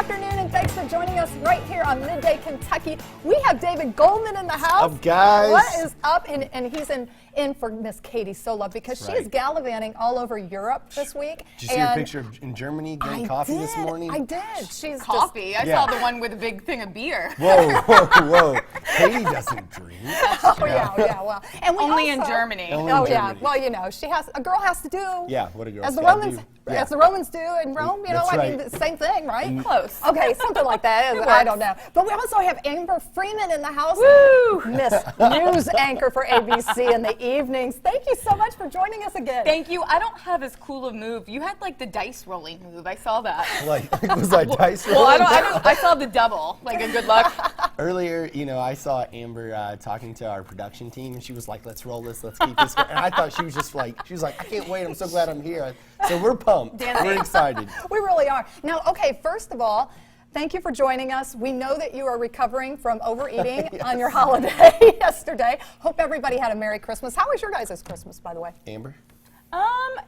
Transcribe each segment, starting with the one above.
afternoon, and thanks for joining us right here on Midday Kentucky. We have David Goldman in the house. What's up, guys? What is up? And he's in for Miss Katie Sola because she is gallivanting all over Europe this week. Did you see her picture in Germany getting coffee this morning? I did. She's coffee. I saw the one with a big thing of beer. Whoa. Katie doesn't drink. Yeah. Well, and we only also, in Germany. Well, you know, a girl has to do. Yeah, what a girl. As the Romans do in Rome, you know, That's I mean, the same thing, right? Close. Okay, something like that. I don't know. But we also have Amber Freeman in the house. Woo! Miss News Anchor for ABC in the evenings. Thank you so much for joining us again. Thank you. I don't have as cool a move. You had like the dice rolling move. I saw that. Was that dice rolling? Well, I saw the double, like a good luck. Earlier, you know, I saw Amber talking to our production team, and she was like, let's roll this, let's keep this going. And I thought she was just like, I can't wait, I'm so glad I'm here. So we're pumped. We're excited. We really are. Now, okay, first of all, thank you for joining us. We know that you are recovering from overeating on your holiday yesterday. Hope everybody had a Merry Christmas. How was your guys' Christmas, by the way? Amber?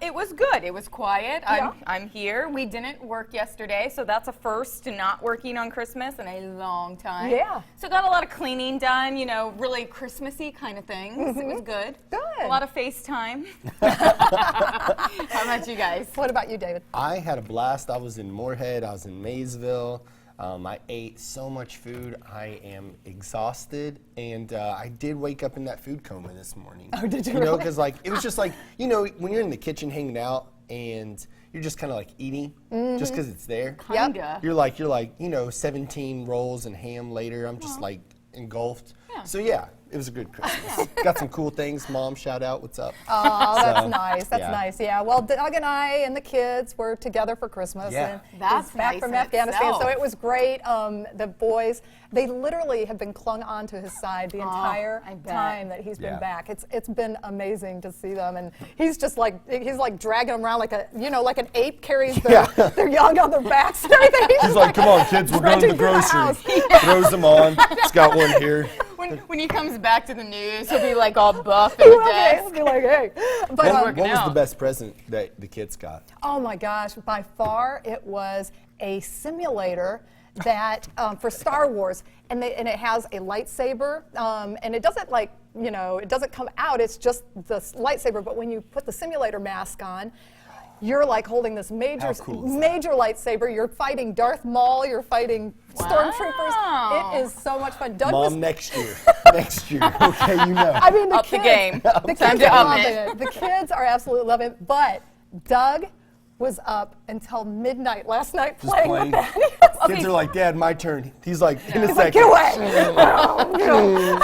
It was good. It was quiet. Yeah. I'm here. We didn't work yesterday, so that's a first to not working on Christmas in a long time. Yeah. So got a lot of cleaning done, you know, really Christmassy kind of things. It was good. Good. A lot of FaceTime. How about you guys? What about you, David? I had a blast. I was in Moorhead. I was in Maysville. I ate so much food. I am exhausted, and I did wake up in that food coma this morning. Oh, did you know, really? because it was just like, you know, when you're in the kitchen hanging out and you're just kind of like eating just because it's there. Kinda. You're like, you know, 17 rolls and ham later. I'm just like engulfed. Yeah. So yeah, it was a good Christmas. Got some cool things. Mom, shout out. What's up? Oh, that's nice. That's yeah. nice. Yeah. Well, Doug and I and the kids were together for Christmas. Yeah. And That's he's back nice from in Afghanistan, itself. so it was great. The boys, they literally have been clung onto his side the entire I bet. time that he's been Yeah. back. It's been amazing to see them, and he's just like dragging them around like like an ape carries their young on their backs and everything. He's like, come on, kids, we're going to the grocery. Throws them on. It's got one here. When he comes back to the news, he'll be like all buff at the desk. He'll be like, hey. But, What was out. the best present that the kids got? oh my gosh, by far it was a simulator that for Star Wars, and it has a lightsaber, and it doesn't it doesn't come out, it's just the lightsaber, but when you put the simulator mask on, you're like holding this major lightsaber. You're fighting Darth Maul. You're fighting stormtroopers. It is so much fun. Doug Mom, next year. Next year. Okay, you know. I mean, Up the game. The Time kids to are up loving it. it. The kids are absolutely loving it. But Doug was up until midnight last night playing with that. Kids are like, Dad, my turn. He's like, in a He's like, second. get away.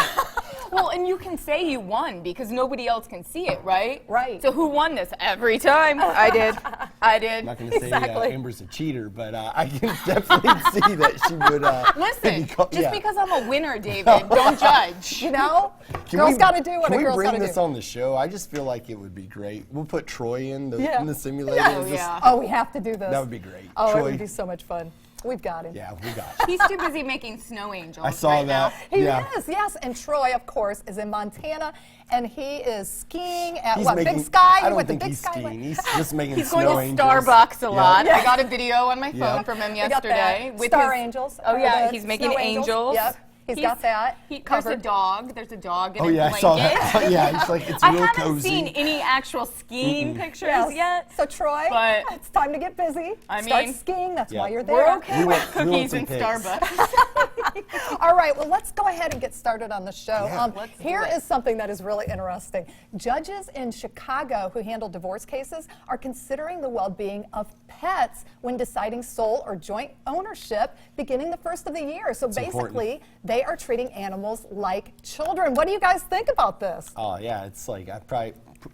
Well, and you can say you won because nobody else can see it, right? Right. So who won this? Every time. I did. I'm not going to say Exactly. Amber's a cheater, but I can definitely see that she would. Listen, just because I'm a winner, David, don't judge. You know, girls got to do what a Can girl's we got bring to this do. on the show? I just feel like it would be great. We'll put Troy in the simulator. Yeah. Yeah. Oh, we have to do this. That would be great. Oh, Troy, it would be so much fun. We've got him. Yeah, we got it. He's too busy making snow angels. I saw right that. Now. He Yeah. is, yes. And Troy, of course, is in Montana, and he is skiing at He's Big making- Sky? I don't With the think Big he's Sky skiing. He's just making He's snow going to angels. Starbucks a lot. Yeah. I got a video on my phone Yeah. from him We got yesterday. that. With Star his, Angels. Oh yeah, the he's making snow angels. Yep. He's got that There's covered. a dog. There's a dog in Oh a yeah, I blanket. saw that. Yeah, it's like it's I real haven't cozy. seen any actual skiing pictures Yes. yet. So Troy, But- it's time to get busy. I Start mean, skiing. That's Yeah. why you're there. We're okay We with want- we want cookies some and pics. Starbucks. All right, well, let's go ahead and get started on the show. Yeah. Let's do Here it. is something that is really interesting. Judges in Chicago who handle divorce cases are considering the well-being of pets when deciding sole or joint ownership beginning the first of the year. So basically, they are treating animals like children. What do you guys think about this? Oh yeah, it's like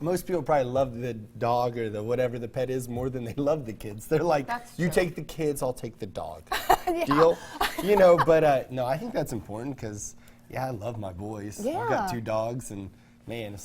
most people probably love the dog or the whatever the pet is more than they love the kids. They're like, That's you true. take the kids, I'll take the dog. Deal? You know, but no, I think that's important because I love my boys. I've Yeah. got 2 dogs, and man,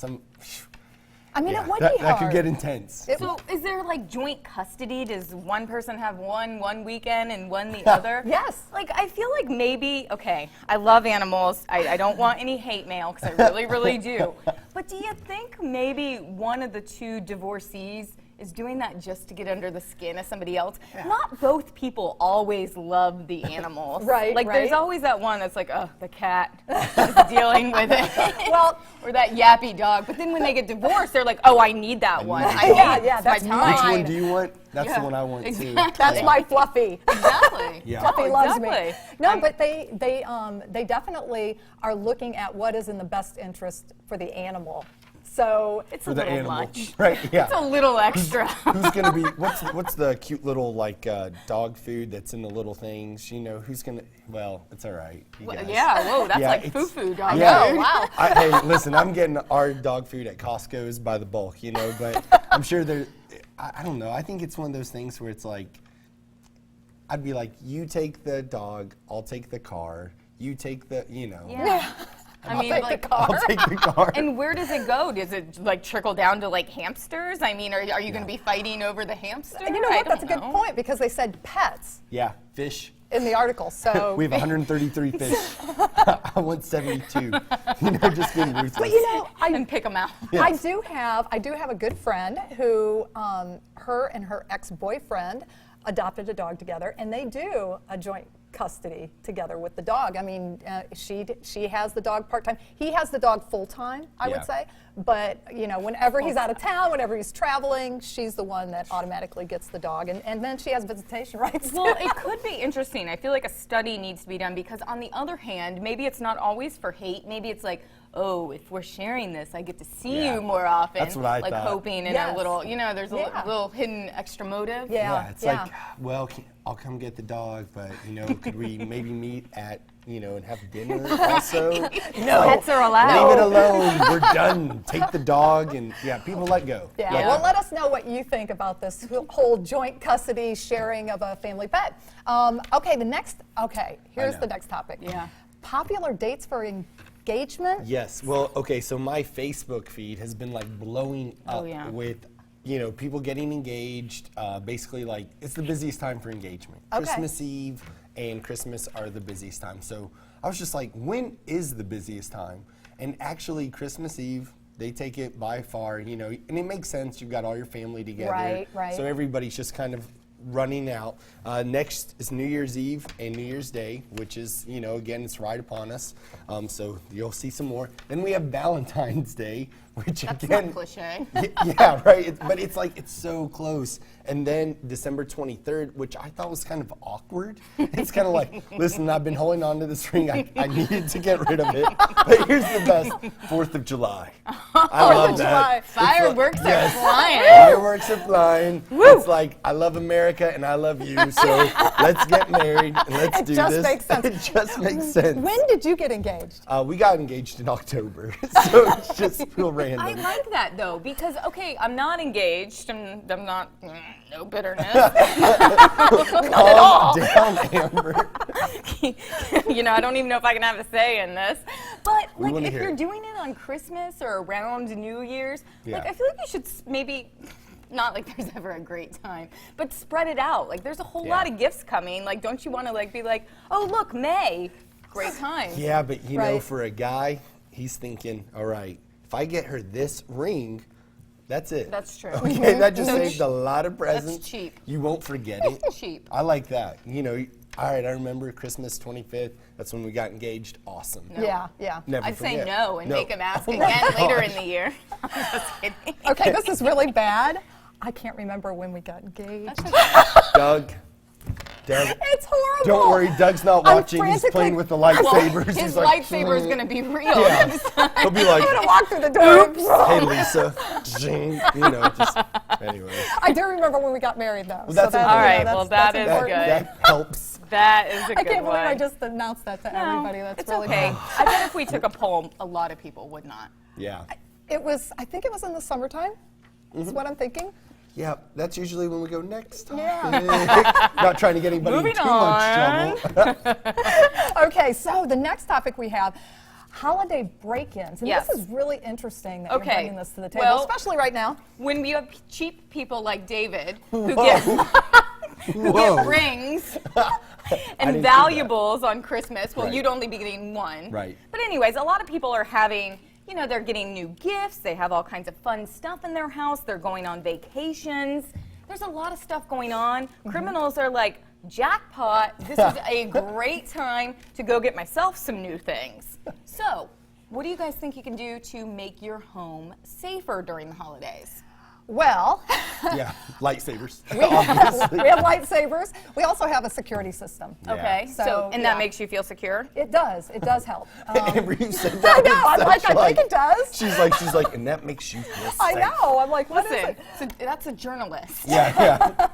I mean, yeah, it would that be hard. could get intense. So is there like joint custody? Does one person have one weekend and one the other? Yes. Like I feel like maybe, okay, I love animals. I don't want any hate mail because I really, really do. But do you think maybe one of the 2 divorcees is doing that just to get under the skin of somebody else. Not both people always love the animals. Right, Like there's right. always that one that's like, oh, the cat is dealing with it. Well, or that yappy dog. But then when they get divorced, they're like, oh, I need that one. I Yeah, need yeah, that's my time. Which one mine. do you want? That's Yeah, the one I want exactly. too. that's Yeah. my Fluffy. Exactly. Yeah. Fluffy Oh, loves me. exactly. No, but they definitely are looking at what is in the best interest for the animal. So It's For a the little animal. much. Right, yeah. It's a little extra. Who's gonna be? What's the cute little like dog food that's in the little things? You know, who's gonna? Well, it's all right. You Well, guys. yeah, whoa, that's Yeah, like it's- foo-foo dog Yeah. food. wow. Hey, listen, I'm getting our dog food at Costco's by the bulk, you know, but I'm sure there. I don't know. I think it's one of those things where it's like, I'd be like, you take the dog, I'll take the car. You take the, you know. Yeah. I mean, take like, the car. I'll take the car. and where does it go? Does it like trickle down to like hamsters? I mean, are you going to be fighting over the hamster? And you know I what? That's a don't good know. point because they said pets Yeah, fish. in the article. So We have 133 fish. I want 72. You know, just being ruthless. But you know, And pick them out. I do have a good friend who, her and her ex-boyfriend adopted a dog together, and they do a joint custody together with the dog. I mean, she has the dog part-time. He has the dog full-time, I Yeah. would say. But, you know, whenever he's out of town, whenever he's traveling, she's the one that automatically gets the dog. And then she has visitation rights. Well, it could be interesting. I feel like a study needs to be done because, on the other hand, maybe it's not always for hate. Maybe it's like, oh, if we're sharing this, I get to see Yeah. you more often. That's what I like thought. hoping in Yes. a little, you know, there's a Yeah. little hidden extra motive. Yeah. It's like, well, I'll come get the dog, but, you know, could we maybe meet at, you know, and have dinner also? No, pets are allowed. Leave it alone. We're done. Take the dog and, yeah, people let go. Yeah. Let Well, go. let us know what you think about this whole joint custody sharing of a family pet. Okay, here's know. the next topic. Yeah. Popular dates for engagement. Yes. Well, okay, so my Facebook feed has been like blowing up yeah. with, you know, people getting engaged. Basically, like, it's the busiest time for engagement. Okay. Christmas Eve and Christmas are the busiest time. So I was just like, when is the busiest time? And actually, Christmas Eve, they take it by far, you know, and it makes sense. You've got all your family together. Right, right. So everybody's just kind of running out. Next is New Year's Eve and New Year's Day, which is, you know, again, it's right upon us. So you'll see some more. Then we have Valentine's Day, which That's again, not cliche. yeah, right. But it's like, it's so close. And then December 23rd, which I thought was kind of awkward. It's kind of like, listen, I've been holding on to this ring. I needed to get rid of it. But here's the best, 4th of July. I love that. It's like- Fireworks yes. are flying. Fireworks are flying. It's like, I love America and I love you, so let's get married and let's do just this. makes sense. It just makes sense. When did you get engaged? We got engaged in October, so it's just real random. I like that though because okay, I'm not engaged. I'm not no bitterness. Calm down, Amber. You know, I don't even know if I can have a say in this. But We like, wanna if hear you're it. doing it on Christmas or around New Year's, like Yeah. I feel like you should maybe. Not like there's ever a great time, but spread it out. Like there's a whole Yeah. lot of gifts coming. Like don't you want to like be like, oh look, May, great time. Yeah, but you know, Right. for a guy, he's thinking, all right, if I get her this ring, that's it. That's true. Okay, that just So saved ch- a lot of presents. cheap. You won't forget it. Cheap. I like that. You know, all right, I remember Christmas 25th. That's when we got engaged. Awesome. Yeah, yeah. Never I'd say forget. no and make him ask Oh my again later in gosh. the year. I'm just kidding. Okay, this is really bad. I can't remember when we got engaged. Doug. It's horrible. Don't worry, Doug's not I'm watching. He's frantically- playing with the lightsabers. His He's like, lightsaber is going to be real. Yeah. He'll be like, I'm gonna walk through the door. hey, Lisa. Zing. You know, just, anyway. I do remember when we got married, though. Well, that's so important. All right, that's- well, that's that is important. good. That helps. That is a I good can't believe one. I just announced that to everybody. That's it's really okay. bad. I bet if we took a poll, a lot of people would not. Yeah. I think it was in the summertime. Mm-hmm. Is what I'm thinking. Yeah, that's usually when we go next. Yeah. Not trying to get anybody Moving in too much trouble. Okay, so the next topic we have. Holiday break-ins, and Yes. this is really interesting that Okay, you're bringing this to the table, well- especially right now. When you have cheap people like David who Whoa. get Whoa. rings I and didn't do that. valuables on Christmas, well, Right. you'd only be getting one. Right. But anyways, a lot of people are having you know, they're getting new gifts. They have all kinds of fun stuff in their house. They're going on vacations. There's a lot of stuff going on. Criminals are like, jackpot, this is a great time to go get myself some new things. So, what do you guys think you can do to make your home safer during the holidays? Well, Yeah, lightsabers. we have lightsabers. We also have a security system. Yeah. Okay, So, and yeah. that makes you feel secure? It does help. Amber, you said that. I know, with I'm like, such, I think it does. She's like, and that makes you feel safe. I know, I'm like, what is Listen, it? so that's a journalist. Yeah.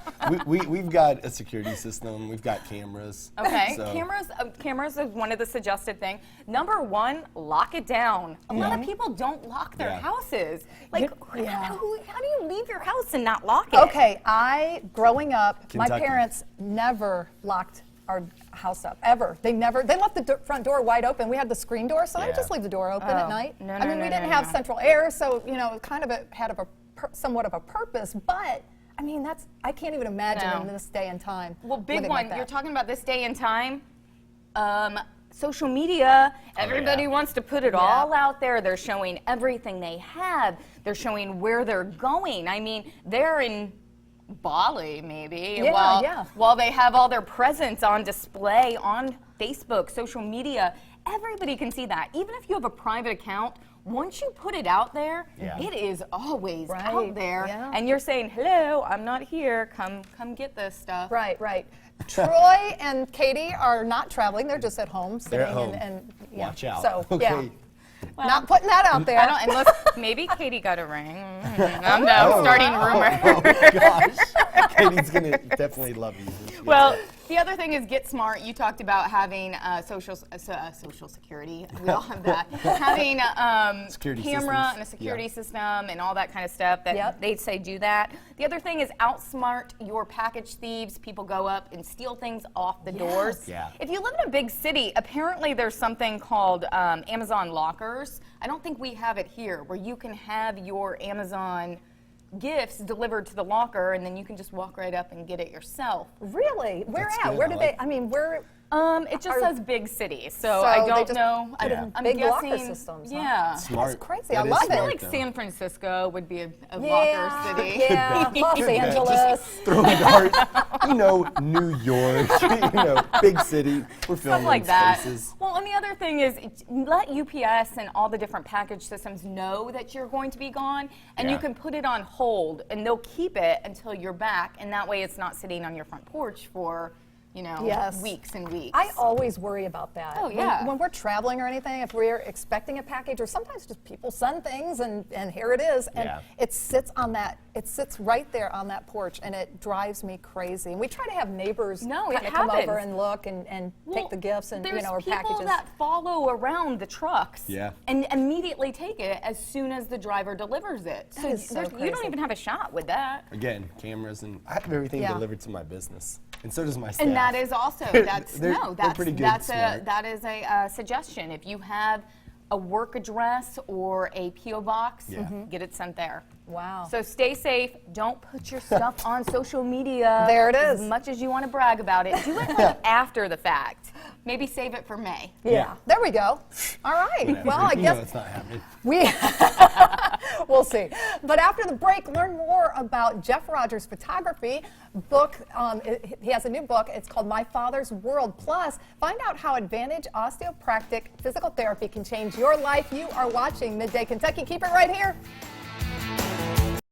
We've got a security system. We've got cameras. Okay, So- cameras is one of the suggested things. Number one, lock it down. A lot of people don't lock their Yeah. houses. Like, Yeah. how do you leave your house and not lock it? Okay, growing up, my Kentucky. parents never locked our house up, ever. They left the front door wide open. We had the screen door, so I would Yeah. just leave the door open at night. No, I no, mean, no, we no, didn't have no. central air, so, you know, it kind of had somewhat of a purpose, but, I mean, I can't even imagine No. in this day and time. Well, big living one. like that. You're talking about this day and time. Social media, everybody yeah. wants to put it all out there. They're showing everything they have. They're showing where they're going. I mean, they're in Bali, maybe, Yeah, while they have all their presents on display on Facebook, social media. Everybody can see that. Even if you have a private account, once you put it out there, Yeah. it is always Right, out there. yeah. And you're saying, hello, I'm not here. Come get this stuff. Right. Troy and Katie are not traveling. They're just at home sitting They're at home. and yeah. Watch out. So, Okay. yeah. Not putting that out there. I don't, unless maybe Katie got a ring. No, starting rumor. Oh gosh. Katie's gonna definitely love you. when she gets Well, there. the other thing is get smart. You talked about having social security. We all have that. Having Security camera systems. and a security Yeah. system and all that kind of stuff. That Yep. they say do that. The other thing is outsmart your package thieves. People go up and steal things off the doors. Yeah. If you live in a big city, apparently there's something called Amazon lockers. I don't think we have it here, where you can have your Amazon gifts delivered to the locker, and then you can just walk right up and get it yourself. Really? Where That's at? good. Where I did like they? I mean, where? It just says big city, so So I they don't just know. put it in I'm big locker guessing, systems, huh? Yeah. Smart. That's crazy. That I is love it. I feel smart, like though. San Francisco would be a Yeah, locker city. Yeah, Los Angeles. Throw a dart. New York. Big city. We're filming Stuff like that. spaces. Well, and the other thing is let UPS and all the different package systems know that you're going to be gone, and you Yeah. can put it on hold, and they'll keep it until you're back, and that way it's not sitting on your front porch for, Yes. weeks and weeks. I always worry about that. Oh, yeah. When we're traveling or anything, if we're expecting a package, or sometimes just people send things and here it is, and Yeah. it sits right there on that porch, and it drives me crazy. And we try to have neighbors No, it kind of come over happens. and look and take the gifts and there's or people packages. that follow around the trucks Yeah. and immediately take it as soon as the driver delivers it. That is so you don't crazy. even have a shot with that. Again, cameras, and I have everything Yeah. delivered to my business, and so does my staff. And that is also They're pretty good, smart. that is a suggestion. If you have a work address or a PO box, Yeah. Mhm. get it sent there. Wow. So stay safe. Don't put your stuff on social media. There it As is. much as you want to brag about it, do it like after the fact. Maybe save it for May. yeah. There we go. All right. Whatever. Well, I You know guess it's not happening. we'll see. But after the break, learn more about Jeff Rogers' photography book. He has a new book. It's called My Father's World. Plus, find out how Advantage Osteoporotic Physical Therapy can change your life. You are watching Midday Kentucky. Keep it right here.